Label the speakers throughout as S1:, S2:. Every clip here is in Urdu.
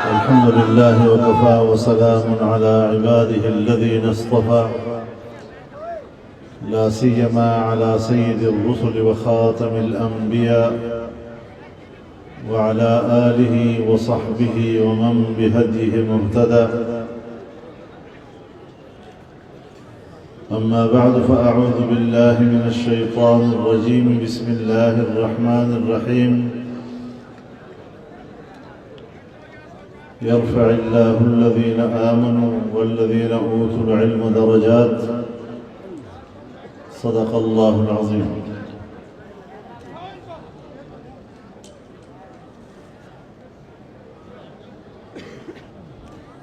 S1: الحمد لله وكفى وسلام على عباده الذين اصطفى لا سيما على سيد الرسل وخاتم الأنبياء وعلى آله وصحبه ومن بهديه مهتدى أما بعد فأعوذ بالله من الشيطان الرجيم بسم الله الرحمن الرحيم يرفع الله الذين آمنوا والذين أوتوا العلم درجات صدق الله العظيم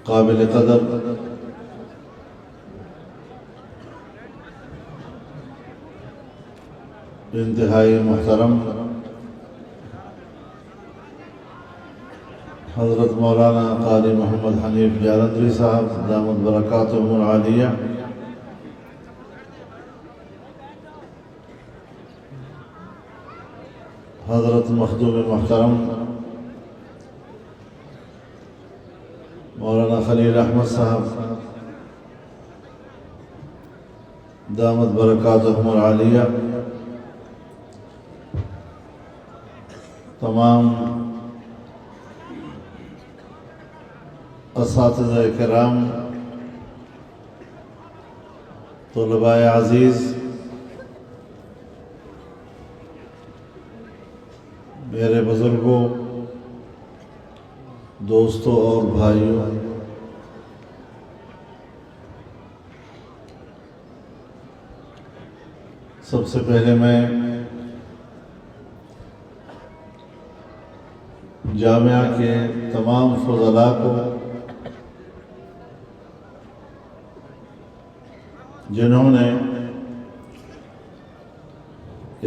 S1: قابل قدر انتہائی محترم حضرت مولانا قاری محمد حنیف جالندری صاحب دامت برکاتہم العالیہ، حضرت مخدوم محترم مولانا خلیل احمد صاحب دامت برکاتہم العالیہ، تمام اساتذہ کرام، طلباء عزیز، میرے بزرگوں، دوستوں اور بھائیوں، سب سے پہلے میں جامعہ کے تمام فضلاء کو، جنہوں نے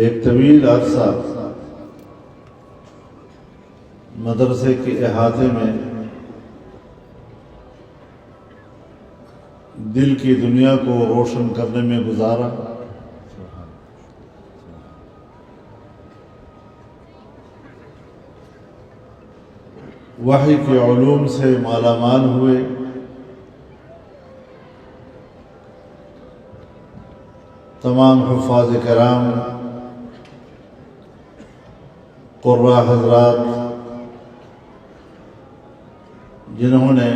S1: ایک طویل عرصہ مدرسے کے احاطے میں دل کی دنیا کو روشن کرنے میں گزارا، وحی کے علوم سے مالا مال ہوئے، تمام حفاظ کرام، قراء حضرات، جنہوں نے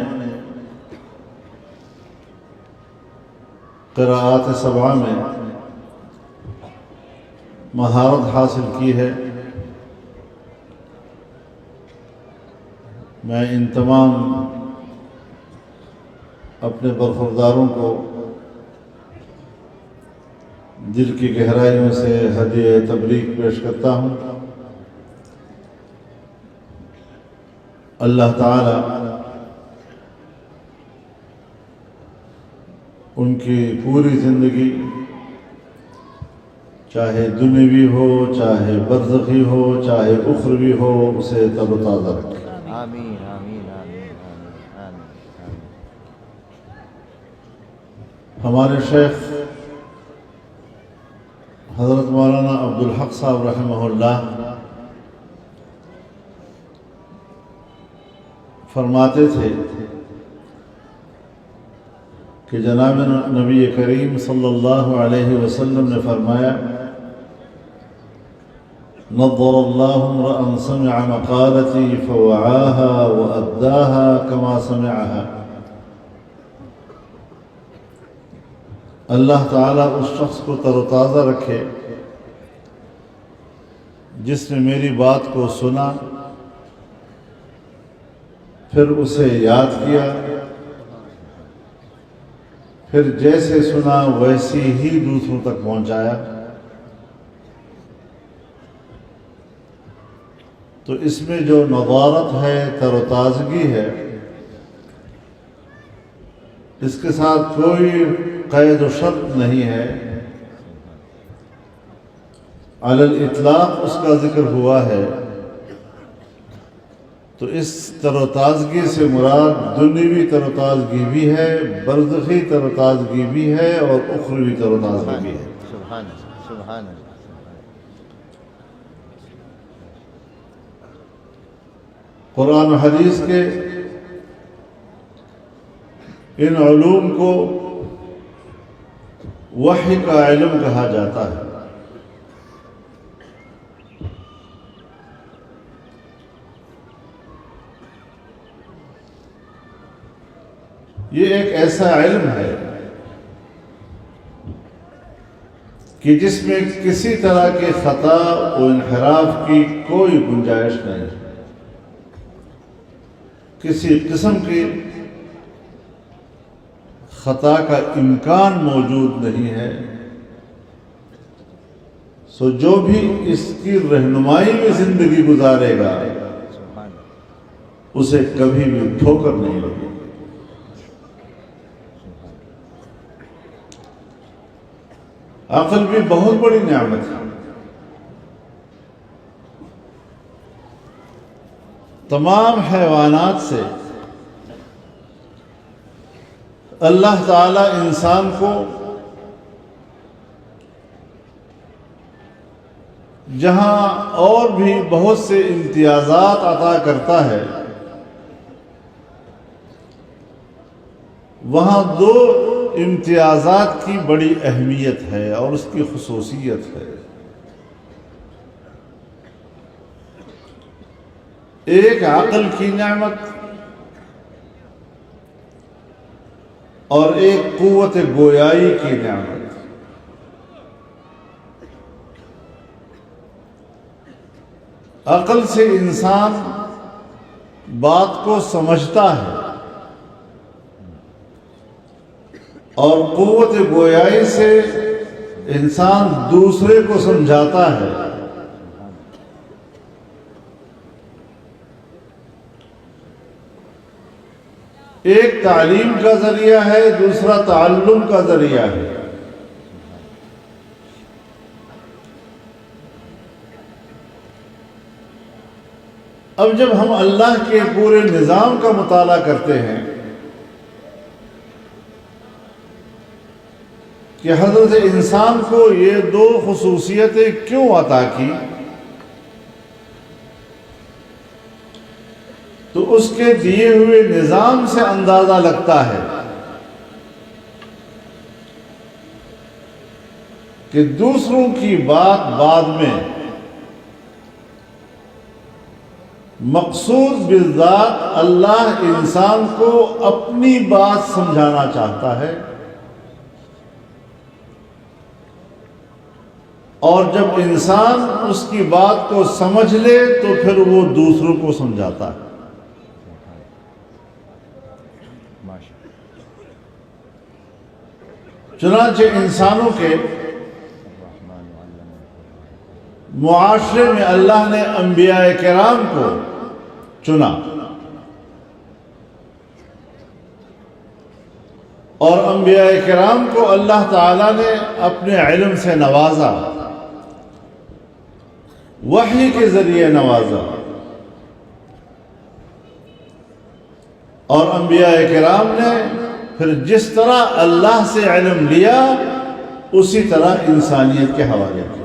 S1: قراءات سبعہ میں مہارت حاصل کی ہے، میں ان تمام اپنے برخورداروں کو دل کی گہرائیوں سے ہدیہ تبریک پیش کرتا ہوں۔ اللہ تعالی ان کی پوری زندگی، چاہے دنیوی ہو، چاہے برزخی ہو، چاہے اخروی ہو، اسے تر و تازہ رکھے۔
S2: آمین آمین آمین آمین آمین۔
S1: ہمارے شیخ حضرت مولانا عبدالحق صاحب رحمہ اللہ فرماتے تھے کہ جناب نبی کریم صلی اللہ علیہ وسلم نے فرمایا، نظر اللہ امرأ سمع مقالتی فوعاها وأداها كما سمعها۔ اللہ تعالیٰ اس شخص کو تر و تازہ رکھے جس نے میری بات کو سنا، پھر اسے یاد کیا، پھر جیسے سنا ویسی ہی دوسروں تک پہنچایا۔ تو اس میں جو نضارت ہے، تر و تازگی ہے، اس کے ساتھ کوئی قید و شرط نہیں ہے، علی الاطلاق اس کا ذکر ہوا ہے۔ تو اس تر و تازگی سے مراد دنیوی تر و تازگی بھی ہے، برزخی تر و تازگی بھی ہے، اور اخروی تر و تازگی بھی ہے۔
S2: سبحان اللہ سبحان اللہ۔
S1: قرآن و حدیث کے ان علوم کو وحی کا علم کہا جاتا ہے۔ یہ ایک ایسا علم ہے کہ جس میں کسی طرح کے خطا و انحراف کی کوئی گنجائش نہیں، کسی قسم کی خطا کا امکان موجود نہیں ہے۔ سو جو بھی اس کی رہنمائی میں زندگی گزارے گا اسے کبھی بھی ٹھوکر نہیں لگے۔ عقل بھی بہت بڑی نعمت ہے۔ تمام حیوانات سے اللہ تعالی انسان کو جہاں اور بھی بہت سے امتیازات عطا کرتا ہے، وہاں دو امتیازات کی بڑی اہمیت ہے اور اس کی خصوصیت ہے۔ ایک عقل کی نعمت اور ایک قوت گویائی کی نعمت۔ عقل سے انسان بات کو سمجھتا ہے اور قوت گویائی سے انسان دوسرے کو سمجھاتا ہے۔ ایک تعلیم کا ذریعہ ہے، دوسرا تعلم کا ذریعہ ہے۔ اب جب ہم اللہ کے پورے نظام کا مطالعہ کرتے ہیں کہ حضرت انسان کو یہ دو خصوصیتیں کیوں عطا کی، تو اس کے دیے ہوئے نظام سے اندازہ لگتا ہے کہ دوسروں کی بات بعد میں، مقصود بالذات اللہ انسان کو اپنی بات سمجھانا چاہتا ہے، اور جب انسان اس کی بات کو سمجھ لے تو پھر وہ دوسروں کو سمجھاتا ہے۔ چنانچہ انسانوں کے معاشرے میں اللہ نے انبیاء کرام کو چنا اور انبیاء کرام کو اللہ تعالیٰ نے اپنے علم سے نوازا، وحی کے ذریعے نوازا، اور انبیاء کرام نے پھر جس طرح اللہ سے علم لیا اسی طرح انسانیت کے حوالے کیا۔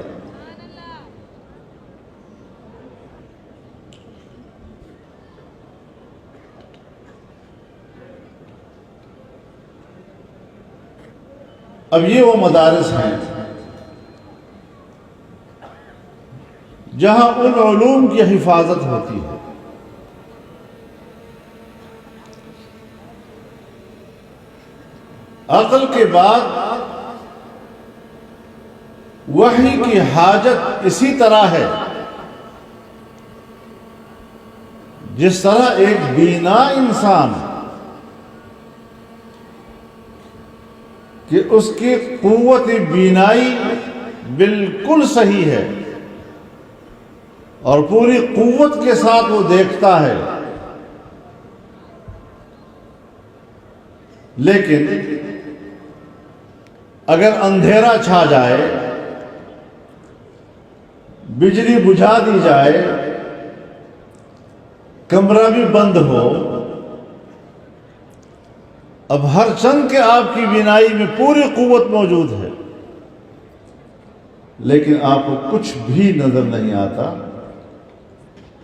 S1: اب یہ وہ مدارس ہیں جہاں ان علوم کی حفاظت ہوتی ہے۔ عقل کے بعد وحی کی حاجت اسی طرح ہے جس طرح ایک بینا انسان کہ اس کی قوت بینائی بالکل صحیح ہے اور پوری قوت کے ساتھ وہ دیکھتا ہے، لیکن اگر اندھیرا چھا جائے، بجلی بجھا دی جائے، کمرہ بھی بند ہو، اب ہر چند کے آپ کی بینائی میں پوری قوت موجود ہے لیکن آپ کو کچھ بھی نظر نہیں آتا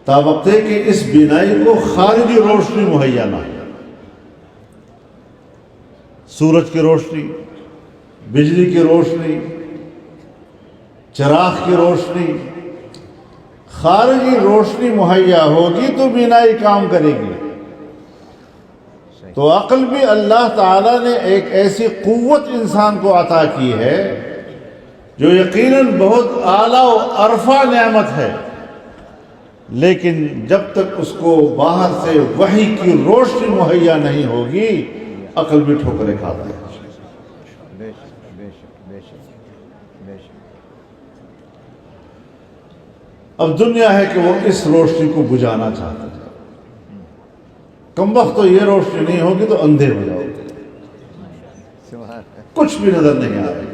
S1: تاوقتے کہ اس بینائی کو خارجی روشنی مہیا نہ ہے۔ سورج کی روشنی، بجلی کی روشنی، چراغ کی روشنی، خارجی روشنی مہیا ہوگی تو بینائی کام کرے گی۔ تو عقل بھی اللہ تعالیٰ نے ایک ایسی قوت انسان کو عطا کی ہے جو یقیناً بہت اعلیٰ و عرفہ نعمت ہے، لیکن جب تک اس کو باہر سے وحی کی روشنی مہیا نہیں ہوگی عقل بھی ٹھوکریں کھاتا ہے۔
S2: بے شک بے شک بے شک بے شک۔
S1: اب دنیا ہے کہ وہ اس روشنی کو بجھانا چاہتا ہے۔ کم وقت تو یہ روشنی نہیں ہوگی تو اندھے ہو جاؤ گے،
S2: سبحان
S1: کچھ بھی نظر نہیں آئے گا۔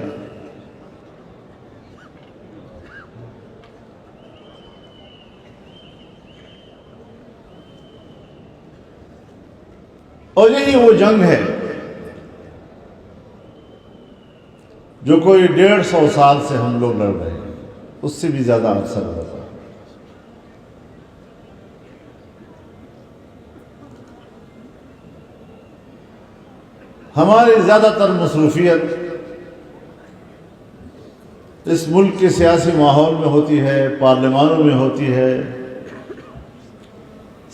S1: اور یہی وہ جنگ ہے جو کوئی 150 سال سے ہم لوگ لڑ رہے ہیں، اس سے بھی زیادہ عرصہ لڑ رہے ہیں۔ ہماری زیادہ تر مصروفیت اس ملک کے سیاسی ماحول میں ہوتی ہے، پارلیمانوں میں ہوتی ہے،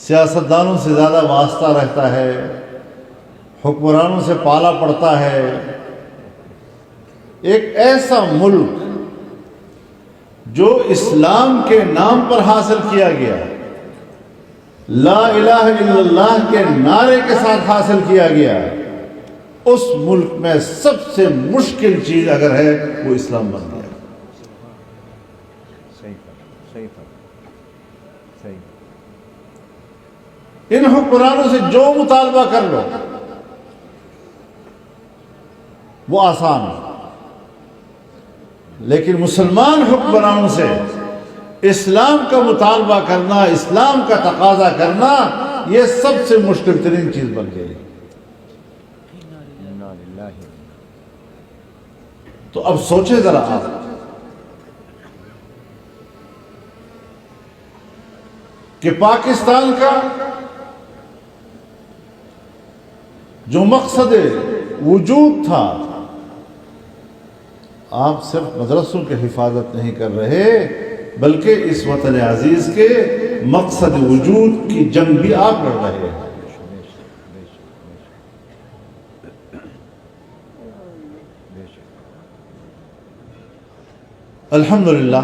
S1: سیاستدانوں سے زیادہ واسطہ رہتا ہے، حکمرانوں سے پالا پڑتا ہے۔ ایک ایسا ملک جو اسلام کے نام پر حاصل کیا گیا، لا الہ الا اللہ کے نعرے کے ساتھ حاصل کیا گیا، اس ملک میں سب سے مشکل چیز اگر ہے وہ اسلام بن گیا۔
S2: صحیح فرق صحیح فرق صحیح۔
S1: ان حکمرانوں سے جو مطالبہ کر لو وہ آسان ہے، لیکن مسلمان حکمرانوں سے اسلام کا مطالبہ کرنا، اسلام کا تقاضا کرنا، یہ سب سے مشکل ترین چیز بن گئی۔
S2: انا للہ۔
S1: تو اب سوچیں ذرا آپ کہ پاکستان کا جو مقصد وجود تھا، آپ صرف مدرسوں کی حفاظت نہیں کر رہے بلکہ اس وطن عزیز کے مقصد وجود کی جنگ بھی آپ لڑ رہے ہیں۔ الحمدللہ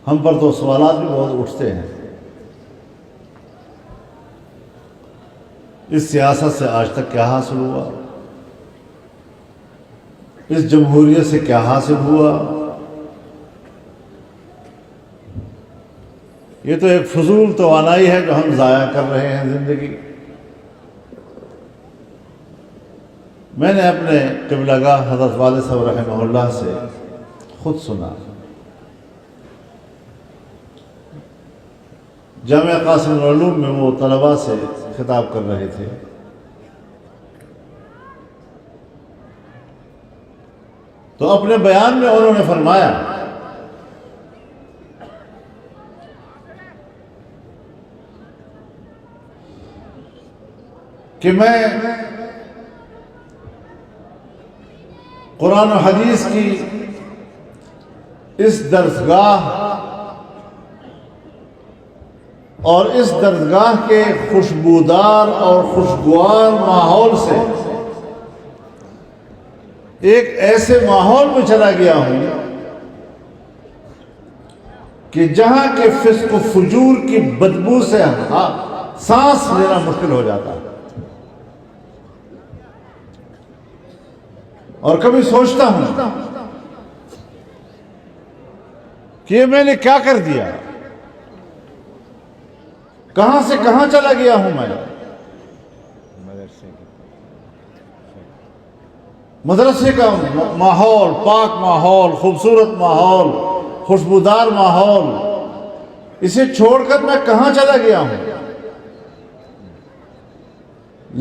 S1: ہم پر تو سوالات بھی بہت اٹھتے ہیں، اس سیاست سے آج تک کیا حاصل ہوا، اس جمہوریت سے کیا حاصل ہوا۔ یہ تو ایک فضول توانائی ہے جو ہم ضائع کر رہے ہیں زندگی۔ میں نے اپنے قبلہ گاہ حضرت والد صاحب رحمہ اللہ سے خود سنا، جامعہ قاسم العلوم میں وہ طلباء سے خطاب کر رہے تھے، تو اپنے بیان میں انہوں نے فرمایا کہ میں قرآن و حدیث کی اس درسگاہ اور اس درسگاہ کے خوشبودار اور خوشگوار ماحول سے ایک ایسے ماحول میں چلا گیا ہوں کہ جہاں کے فسق و فجور کی بدبو سے سانس لینا مشکل ہو جاتا ہے، اور کبھی سوچتا ہوں کہ یہ میں نے کیا کر دیا، کہاں سے کہاں چلا گیا ہوں میں۔ مدرسے کا ماحول، پاک ماحول، خوبصورت ماحول، خوشبودار ماحول، اسے چھوڑ کر میں کہاں چلا گیا ہوں۔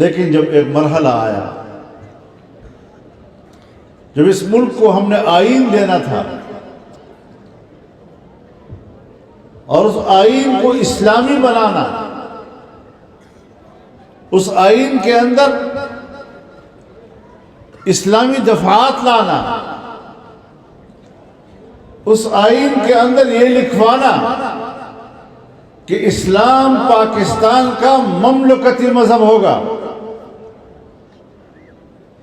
S1: لیکن جب ایک مرحلہ آیا، جب اس ملک کو ہم نے آئین دینا تھا اور اس آئین کو اسلامی بنانا، اس آئین کے اندر اسلامی دفعات لانا، اس آئین کے اندر یہ لکھوانا کہ اسلام پاکستان کا مملکتی مذہب ہوگا،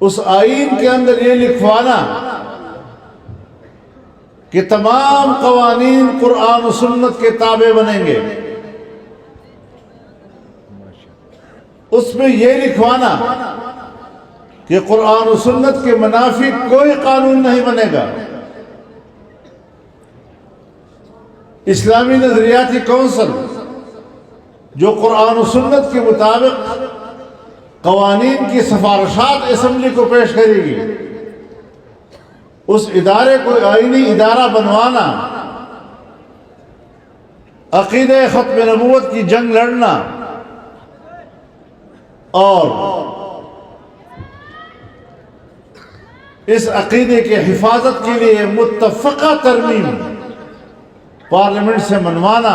S1: اس آئین کے اندر یہ لکھوانا کہ تمام قوانین قرآن و سنت کے تابع بنیں گے، اس میں یہ لکھوانا کہ قرآن و سنت کے منافی کوئی قانون نہیں بنے گا، اسلامی نظریاتی کونسل جو قرآن و سنت کے مطابق قوانین کی سفارشات اسمبلی کو پیش کرے گی، اس ادارے کو آئینی ادارہ بنوانا، عقیدہ ختم نبوت کی جنگ لڑنا اور اس عقیدے کی حفاظت کے لیے متفقہ ترمیم پارلیمنٹ سے منوانا،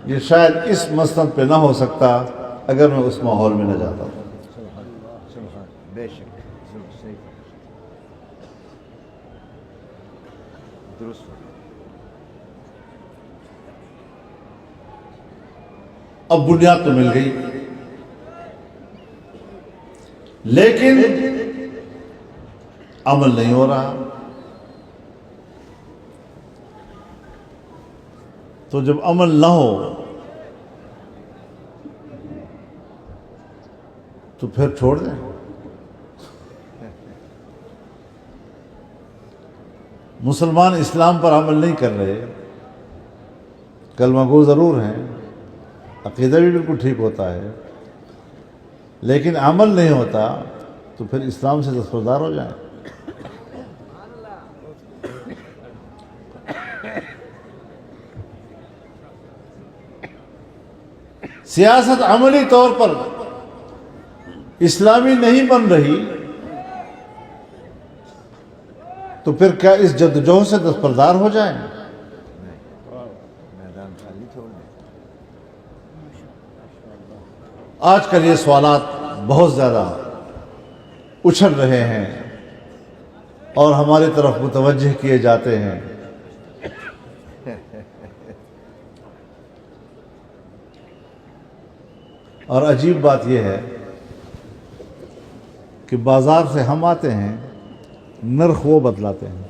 S1: یہ شاید اس مسند پہ نہ ہو سکتا اگر میں اس ماحول میں نہ جاتا ہوں۔
S2: بے شک صحیح درست۔
S1: اب بنیاد تو مل گئی، لیکن عمل نہیں ہو رہا۔ تو جب عمل نہ ہو تو پھر چھوڑ دیں۔ مسلمان اسلام پر عمل نہیں کر رہے، کلمہ گو ضرور ہیں، عقیدہ بھی بالکل ٹھیک ہوتا ہے، لیکن عمل نہیں ہوتا تو پھر اسلام سے دستبردار ہو جائیں۔ سیاست عملی طور پر اسلامی نہیں بن رہی تو پھر کیا اس جدوجہد سے دستبردار ہو جائیں؟
S2: میدان خالی چھوڑ دیں۔
S1: آج کل یہ سوالات بہت زیادہ اچھل رہے ہیں اور ہماری طرف متوجہ کیے جاتے ہیں۔ اور عجیب بات یہ ہے کہ بازار سے ہم آتے ہیں، نرخ وہ بدلاتے ہیں۔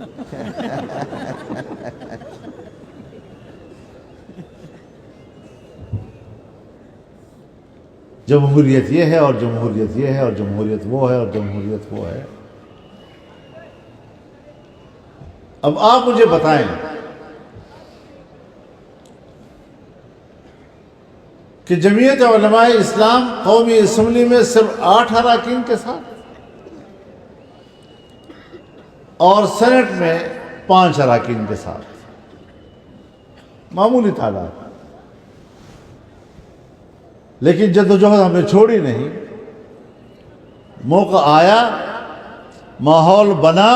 S1: جمہوریت یہ ہے اور جمہوریت یہ ہے اور جمہوریت وہ ہے اور جمہوریت وہ ہے۔ اب آپ مجھے بتائیں کہ جمعیت علماء اسلام قومی اسمبلی میں صرف 8 اراکین کے ساتھ اور سینٹ میں 5 اراکین کے ساتھ، معمولی تعداد، لیکن جدوجہد ہم نے چھوڑی نہیں۔ موقع آیا، ماحول بنا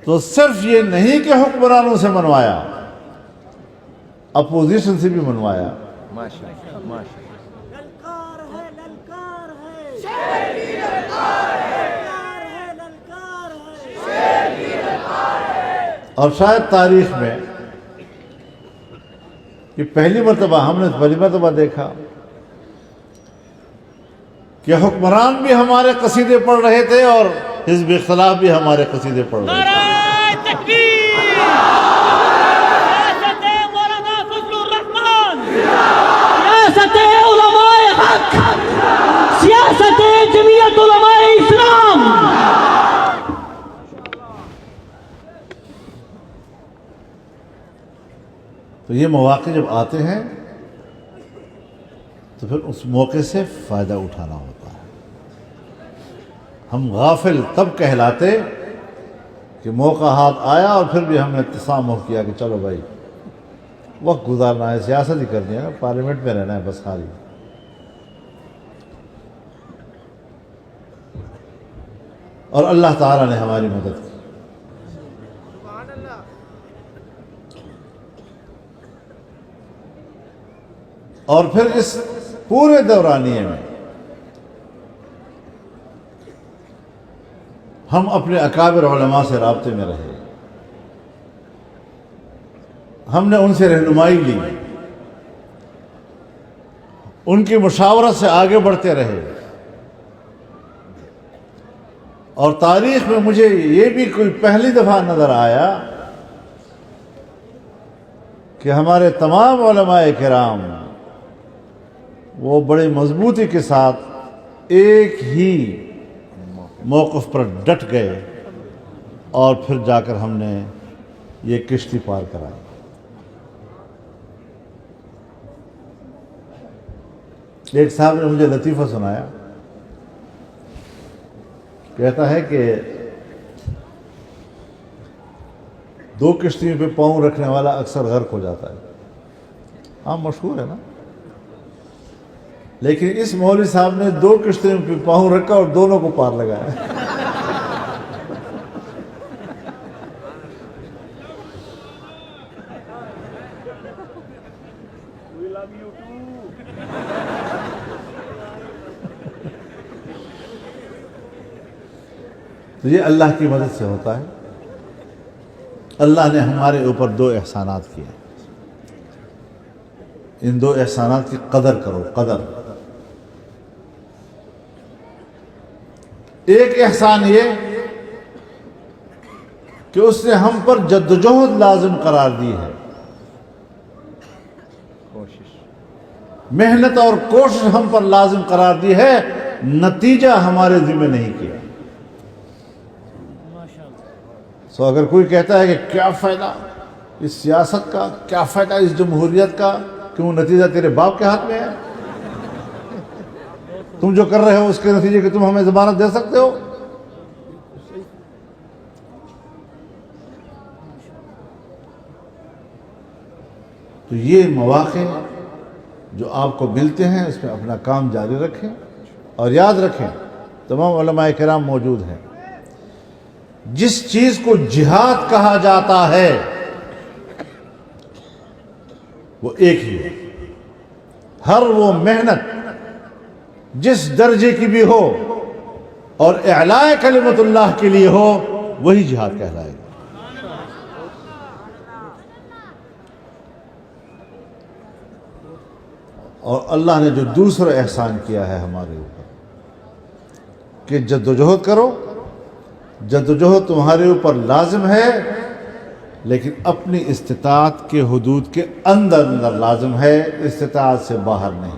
S1: تو صرف یہ نہیں کہ حکمرانوں سے منوایا، اپوزیشن سے بھی منوایا۔
S2: ماشاءاللہ ماشاءاللہ۔
S3: للکار ہے، للکار ہے، شیر کی للکار ہے، للکار ہے، شیر کی للکار ہے۔
S1: اور شاید تاریخ میں یہ پہلی مرتبہ ہم نے پہلی مرتبہ دیکھا کہ حکمران بھی ہمارے قصیدے پڑھ رہے تھے اور حزب اختلاف بھی ہمارے قصیدے پڑھ رہے تھے۔
S3: نعرہ تکبیر! ریاست مولانا فضل الرحمان، ریاست علماء حق، سیاست جمعیت علماء اسلام۔
S1: تو یہ مواقع جب آتے ہیں تو پھر اس موقع سے فائدہ اٹھانا ہوتا ہے۔ ہم غافل تب کہلاتے کہ موقع ہاتھ آیا اور پھر بھی ہم نے تسامح کیا کہ چلو بھائی وقت گزارنا ہے، سیاست ہی کرنی ہے نا، پارلیمنٹ میں رہنا ہے بس خالی۔ اور اللہ تعالیٰ نے ہماری مدد کی۔ اور پھر اس پورے دورانیے میں ہم اپنے اکابر علماء سے رابطے میں رہے، ہم نے ان سے رہنمائی لی، ان کی مشاورت سے آگے بڑھتے رہے، اور تاریخ میں مجھے یہ بھی کوئی پہلی دفعہ نظر آیا کہ ہمارے تمام علماء کرام وہ بڑے مضبوطی کے ساتھ ایک ہی موقف پر ڈٹ گئے، اور پھر جا کر ہم نے یہ کشتی پار کرائی۔ ایک صاحب نے مجھے لطیفہ سنایا، کہتا ہے کہ دو کشتیوں پہ پاؤں رکھنے والا اکثر غرق ہو جاتا ہے، ہاں مشہور ہے نا، لیکن اس مولوی صاحب نے دو کشتیوں پہ پاؤں رکھا اور دونوں کو پار لگایا۔ تو یہ اللہ کی مدد سے ہوتا ہے۔ اللہ نے ہمارے اوپر دو احسانات کیے، ان دو احسانات کی قدر کرو، قدر۔ ایک احسان یہ کہ اس نے ہم پر جدوجہد لازم قرار دی ہے، محنت اور کوشش ہم پر لازم قرار دی ہے، نتیجہ ہمارے ذمہ نہیں کیا۔ سو اگر کوئی کہتا ہے کہ کیا فائدہ اس سیاست کا، کیا فائدہ اس جمہوریت کا، کیوں نتیجہ تیرے باپ کے ہاتھ میں ہے؟ تم جو کر رہے ہو اس کے نتیجے کہ تم ہمیں ضمانت دے سکتے ہو؟ تو یہ مواقع جو آپ کو ملتے ہیں اس میں اپنا کام جاری رکھیں، اور یاد رکھیں تمام علماء کرام موجود ہیں، جس چیز کو جہاد کہا جاتا ہے وہ ایک ہی ہے۔ ہر وہ محنت جس درجے کی بھی ہو اور اعلاء کلمت اللہ کے لیے ہو، وہی جہاد کہلائے گا۔ اور اللہ نے جو دوسرا احسان کیا ہے ہمارے اوپر کہ جدوجہد کرو، جدوجہد تمہارے اوپر لازم ہے، لیکن اپنی استطاعت کے حدود کے اندر لازم ہے، استطاعت سے باہر نہیں۔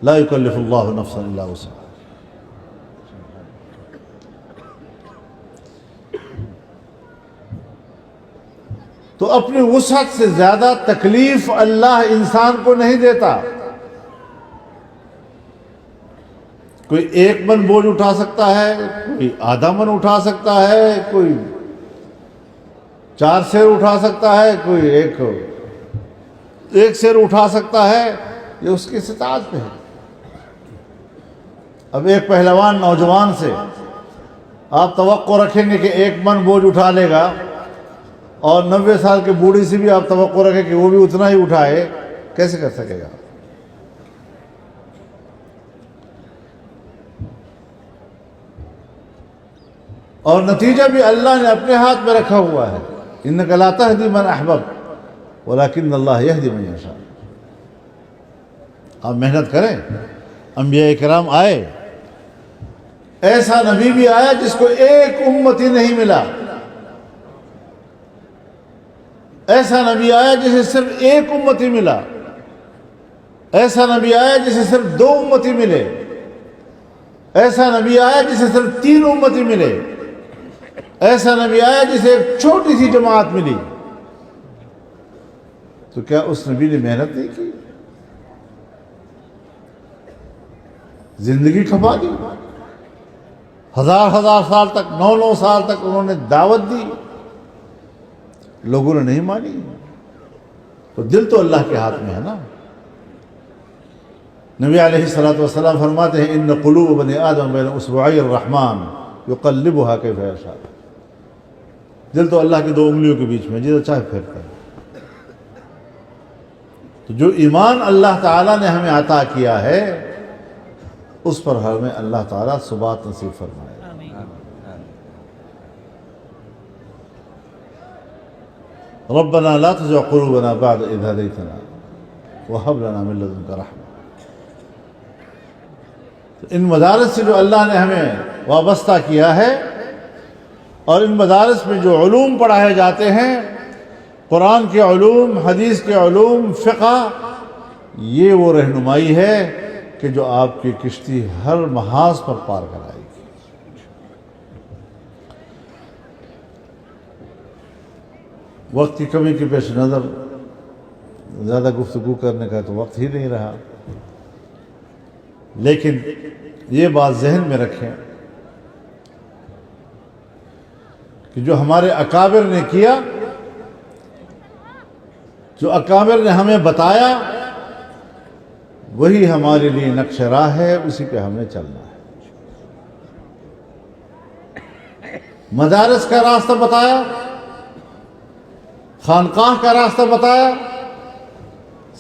S1: لا یکلف اللہ نفسا الا وسعها۔ تو اپنی وسعت سے زیادہ تکلیف اللہ انسان کو نہیں دیتا۔ کوئی 1 من بوجھ اٹھا سکتا ہے، کوئی آدھا من اٹھا سکتا ہے، کوئی 4 سیر اٹھا سکتا ہے، کوئی ایک سیر اٹھا سکتا ہے، یہ اس کی استطاعت پہ ہے۔ اب ایک پہلوان نوجوان سے آپ توقع رکھیں گے کہ 1 من بوجھ اٹھا لے گا، اور 90 سال کے بوڑھی سے بھی آپ توقع رکھیں کہ وہ بھی اتنا ہی اٹھائے، کیسے کر سکے گا؟ اور نتیجہ بھی اللہ نے اپنے ہاتھ میں رکھا ہوا ہے۔ انک لا تہدی من احببت ولکن اللہ یہدی من یشاء۔ آپ محنت کریں، انبیاء کرام آئے، ایسا نبی بھی آیا جس کو ایک امتی نہیں ملا، ایسا نبی آیا جسے صرف ایک امتی ملا، ایسا نبی آیا جسے صرف 2 امتی ملے، ایسا نبی آیا جسے صرف 3 امتی ملے، ایسا نبی آیا جسے ایک چھوٹی سی جماعت ملی۔ تو کیا اس نبی نے محنت نہیں کی؟ زندگی کھپا دی، 1000 سال تک، 9 سال تک انہوں نے دعوت دی، لوگوں نے نہیں مانی۔ تو دل تو اللہ کے ہاتھ میں ہے نا۔ نبی علیہ الصلوۃ والسلام فرماتے ہیں ان قلوب بنی آدم بین اصبعی الرحمن یقلبها کیف یشاء۔ دل تو اللہ کی 2 انگلیوں کے بیچ میں، جدھر چاہے پھیرتا ہے۔ تو جو ایمان اللہ تعالیٰ نے ہمیں عطا کیا ہے اس پر ہمیں اللہ تعالیٰ ثبات نصیب فرمائے. ربنا لا تزغ قلوبنا بعد إذ هديتنا وهب لنا من لدنك رحمة. ان مدارس سے جو اللہ نے ہمیں وابستہ کیا ہے اور ان مدارس میں جو علوم پڑھائے جاتے ہیں، قرآن کے علوم، حدیث کے علوم، فقہ، یہ وہ رہنمائی ہے کہ جو آپ کی کشتی ہر محاذ پر پار کرائے گی. وقت کی کمی کے پیش نظر زیادہ گفتگو کرنے کا تو وقت ہی نہیں رہا، لیکن یہ بات ذہن میں رکھیں کہ جو ہمارے اکابر نے کیا، جو اکابر نے ہمیں بتایا، وہی ہمارے لیے نقش راہ ہے، اسی پہ ہمیں چلنا ہے. مدارس کا راستہ بتایا، خانقاہ کا راستہ بتایا،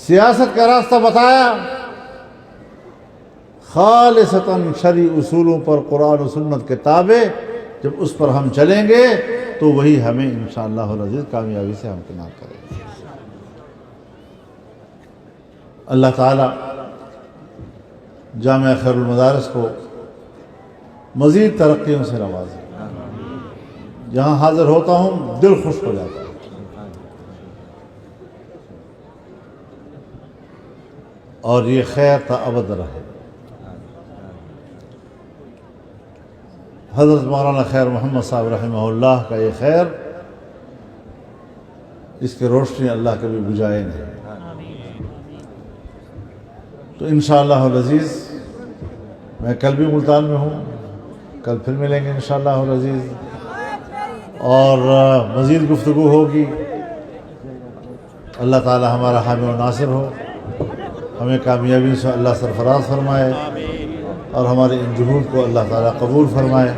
S1: سیاست کا راستہ بتایا، خالصتاً شرعی اصولوں پر قرآن و سنت کے تابع جب اس پر ہم چلیں گے تو وہی ہمیں انشاءاللہ العزیز کامیابی سے ہمکنار کرے گا. اللہ تعالیٰ جامعہ خیر المدارس کو مزید ترقیوں سے نوازے. جہاں حاضر ہوتا ہوں دل خوش ہو جاتا ہے. اور یہ خیر تا ابد رہے. حضرت مولانا خیر محمد صاحب رحمہ اللہ کا یہ خیر، اس کی روشنی اللہ کبھی بجھائے نہیں. تو انشاءاللہ العزیز میں کل بھی ملتان میں ہوں، کل پھر ملیں گے انشاءاللہ العزیز اور مزید گفتگو ہوگی. اللہ تعالی ہمارا حامی و ناصر ہو، ہمیں کامیابی سے اللہ سرفراز فرمائے اور ہمارے ان جہود کو اللہ تعالیٰ قبول فرمائے.